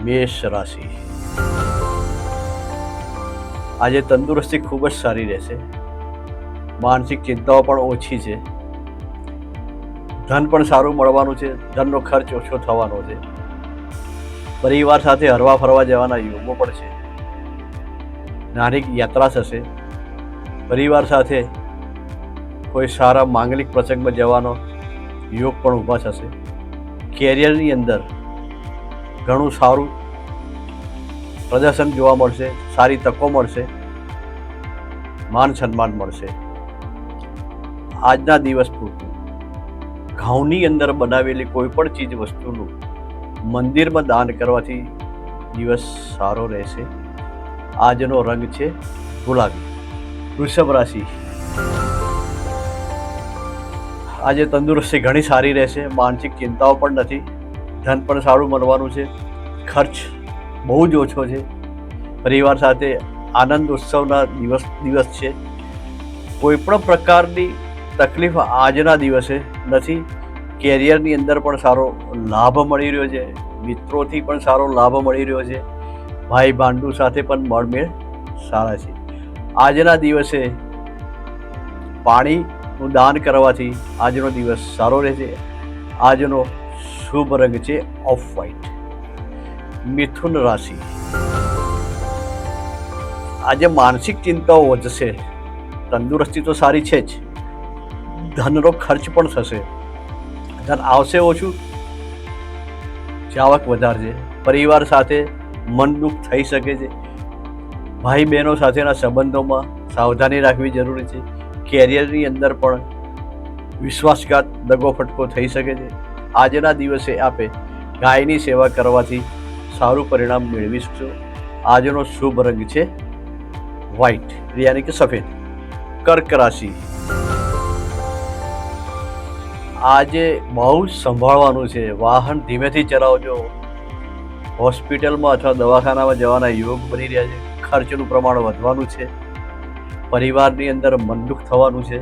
મેષ રાશિ. આજે તંદુરસ્તી ખૂબ જ સારી રહેશે. માનસિક ચિંતાઓ પણ ઓછી છે. ધન પણ સારું મળવાનું છે. ધનનો ખર્ચ ઓછો થવાનો છે. પરિવાર સાથે હરવા ફરવા જવાના યોગો પણ છે. નાની યાત્રા થશે. પરિવાર સાથે કોઈ સારા માંગલિક પ્રસંગમાં જવાનો યોગ પણ ઊભા થશે. કેરિયરની અંદર ઘણું સારું પ્રદર્શન જોવા મળશે. સારી તકો મળશે. માન સન્માન મળશે. આજના દિવસ પૂરતું ઘઉંની અંદર બનાવેલી કોઈ પણ ચીજ વસ્તુનું મંદિરમાં દાન કરવાથી દિવસ સારો રહેશે. આજનો રંગ છે ગુલાબી. વૃષભ રાશિ. આજે તંદુરસ્તી ઘણી સારી રહેશે. માનસિક ચિંતાઓ પણ નથી. ધન પણ સારું મળવાનું છે. ખર્ચ બહુ જ ઓછો છે. પરિવાર સાથે આનંદ ઉત્સવના દિવસ છે. કોઈ પણ પ્રકારની તકલીફ આજના દિવસે નથી. કેરિયરની અંદર પણ સારો લાભ મળી રહ્યો છે. મિત્રોથી પણ સારો લાભ મળી રહ્યો છે. ભાઈ ભાંડુ સાથે પણ મળમેળ સારા છે. આજના દિવસે પાણીનું દાન કરવાથી આજનો દિવસ સારો રહેશે. આજનો શુભ રંગ છે ઓફ વ્હાઇટ. મિથુન રાશિ. આજે માનસિક ચિંતાઓ વધશે. તંદુરસ્તી તો સારી છે જ. ધનનો ખર્ચ પણ થશે. ધન આવશે ઓછું, આવક વધારશે. પરિવાર સાથે મન દુઃખ થઈ શકે છે. ભાઈ બહેનો સાથેના સંબંધોમાં સાવધાની રાખવી જરૂરી છે. કેરિયરની અંદર પણ વિશ્વાસઘાત દગો ફટકો થઈ શકે છે. આજના દિવસે આપે ગાયની સેવા કરવાથી સારું પરિણામ મેળવી શકશો. આજનો શુભ રંગ છે વ્હાઇટ યાની કે સફેદ. કર્ક રાશિ. આજે બહુ જ સંભાળવાનું છે. વાહન ધીમેથી ચલાવજો. હોસ્પિટલમાં અથવા દવાખાનામાં જવાના યોગ બની રહ્યા છે. ખર્ચનું પ્રમાણ વધવાનું છે. પરિવારની અંદર મનદુખ થવાનું છે.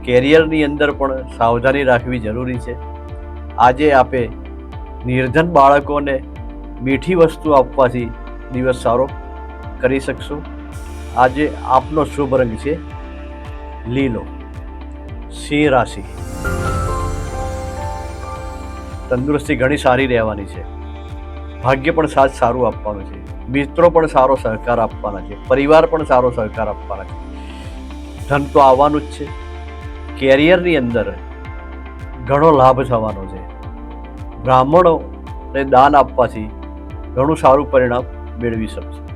કેરિયરની અંદર પણ સાવધાની રાખવી જરૂરી છે. આજે આપે નિર્ધન બાળકોને મીઠી વસ્તુ આપવાથી દિવસ સારો કરી શકશો. આજે આપનો શુભ રંગ છે લીલો. સિંહ રાશિ. તંદુરસ્તી ઘણી સારી રહેવાની છે. ભાગ્ય પણ સાથ સારું આપવાનું છે. મિત્રો પણ સારો સહકાર આપવાના છે. પરિવાર પણ સારો સહકાર આપવાના છે. ધન તો આવવાનું જ છે. કેરિયરની અંદર ઘણો લાભ થવાનો છે. બ્રાહ્મણોને દાન આપવાથી ઘણું સારું પરિણામ મેળવી શકશો.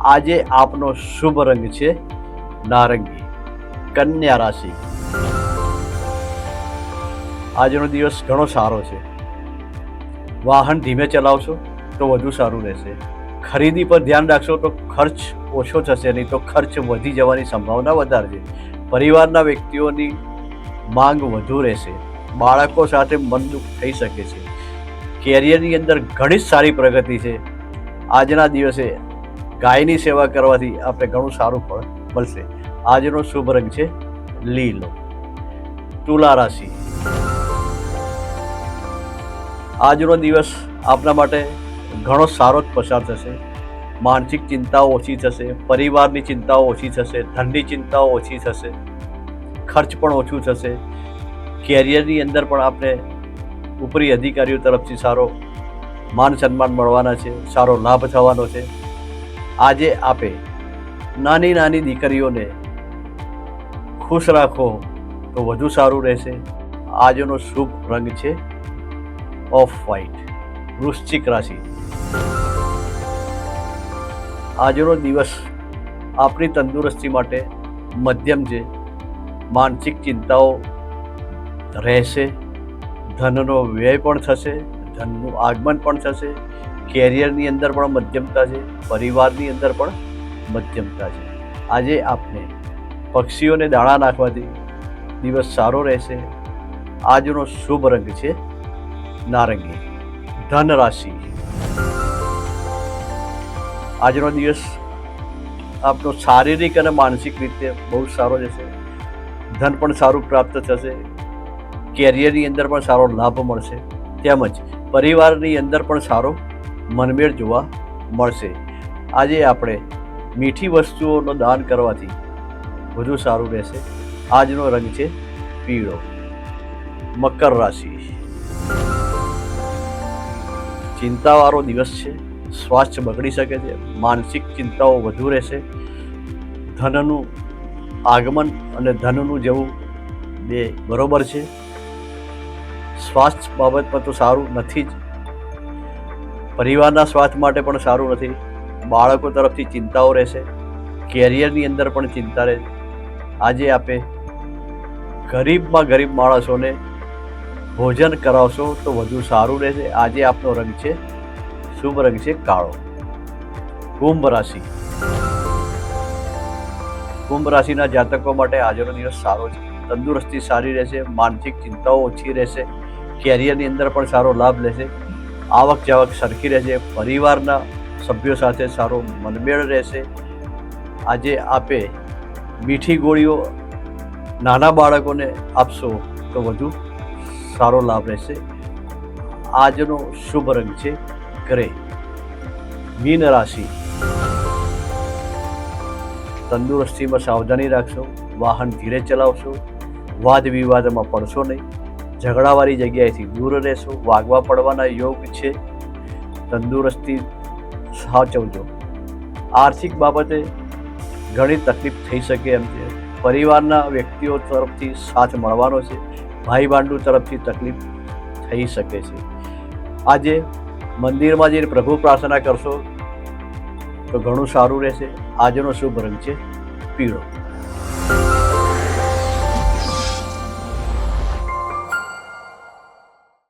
આજે આપનો શુભ રંગ છે નારંગી. કન્યા રાશિ. આજનો દિવસ ઘણો સારો છે. વાહન ધીમે ચલાવશો તો વધુ સારું રહેશે. ખરીદી પર ધ્યાન રાખશો તો ખર્ચ ઓછો થશે, નહીં તો ખર્ચ વધી જવાની સંભાવના વધારે છે. પરિવારના વ્યક્તિઓની માંગ વધુ રહેશે. બાળકો સાથે મનદુખ થઈ શકે છે. કેરિયરની અંદર ઘણી જ સારી પ્રગતિ છે. આજના દિવસે ગાયની સેવા કરવાથી આપણે ઘણું સારું ફળ મળશે. આજનો શુભ રંગ છે લીલો. તુલા રાશિ. આજનો દિવસ આપના માટે ઘણો સારો જ પસાર થશે. માનસિક ચિંતાઓ ઓછી થશે. પરિવારની ચિંતાઓ ઓછી થશે. ધનની ચિંતાઓ ઓછી થશે. ખર્ચ પણ ઓછું થશે. કેરિયરની અંદર પણ આપણે ઉપરી અધિકારીઓ તરફથી સારો માન સન્માન મળવાના છે. સારો લાભ થવાનો છે. આજે આપે નાની નાની દીકરીઓને ખુશ રાખો તો વધુ સારું રહેશે. આજનો શુભ રંગ છે ઓફ વ્હાઇટ. વૃશ્ચિક રાશિ. આજનો દિવસ આપણી તંદુરસ્તી માટે મધ્યમ છે. માનસિક ચિંતાઓ રહેશે. ધનનો વ્યય પણ થશે. ધનનું આગમન પણ થશે. કેરિયરની અંદર પણ મધ્યમતા છે. પરિવારની અંદર પણ મધ્યમતા છે. આજે આપને પક્ષીઓને દાણા નાખવાથી દિવસ સારો રહેશે. આજનો શુભ રંગ છે નારંગી. ધન રાશિ. આજનો દિવસ આપનો શારીરિક અને માનસિક રીતે બહુ સારો જશે. ધન પણ સારું પ્રાપ્ત થશે. કેરિયરની અંદર પણ સારો લાભ મળશે. તેમજ પરિવારની અંદર પણ સારો મનમેળ જોવા મળશે. આજે આપણે મીઠી વસ્તુઓનો દાન કરવાથી વધુ સારું રહેશે. આજનો રંગ છે પીળો. મકર રાશિ. ચિંતાવાળો દિવસ છે. સ્વાસ્થ્ય બગડી શકે છે. માનસિક ચિંતાઓ વધુ રહેશે. ધનનું આગમન અને ધનનું જવું બે બરોબર છે. સ્વાસ્થ્ય બાબતમાં તો સારું નથી જ. પરિવારના સ્વાસ્થ્ય માટે પણ સારું નથી. બાળકો તરફથી ચિંતાઓ રહેશે. કેરિયરની અંદર પણ ચિંતા રહેશે. આજે આપે ગરીબમાં ગરીબ માણસોને ભોજન કરાવશો તો વધુ સારું રહેશે. આજે આપનો રંગ છે શુભ રંગ છે કાળો. કુંભ રાશિ. કુંભ રાશિના જાતકો માટે આજનો દિવસ સારો છે. તંદુરસ્તી સારી રહેશે. માનસિક ચિંતાઓ ઓછી રહેશે. કેરિયરની અંદર પણ સારો લાભ લેશે. આવક જાવક સરખી રહેશે. પરિવારના સભ્યો સાથે સારો મનમેળ રહેશે. આજે આપે મીઠી ગોળીઓ નાના બાળકોને આપશો તો વધુ સારો લાભ રહેશે. આજનો શુભ રંગ છે ગ્રે. મીન રાશિ. તંદુરસ્તીમાં સાવધાની રાખશો. વાહન ધીરે ચલાવશો. વાદ વિવાદમાં પડશો નહીં. ઝઘડાવાળી જગ્યાએથી દૂર રહેશો. વાગવા પડવાના યોગ છે. તંદુરસ્તી સાચવજો. આર્થિક બાબતે ઘણી તકલીફ થઈ શકે એમ છે. પરિવારના વ્યક્તિઓ તરફથી સાથ મળવાનો છે. ભાઈ ભાંડુ તરફથી તકલીફ થઈ શકે છે. આજે મંદિરમાં જઈને પ્રભુ પ્રાર્થના કરશો તો ઘણું સારું રહેશે. આજનો શુભ રંગ છે પીળો.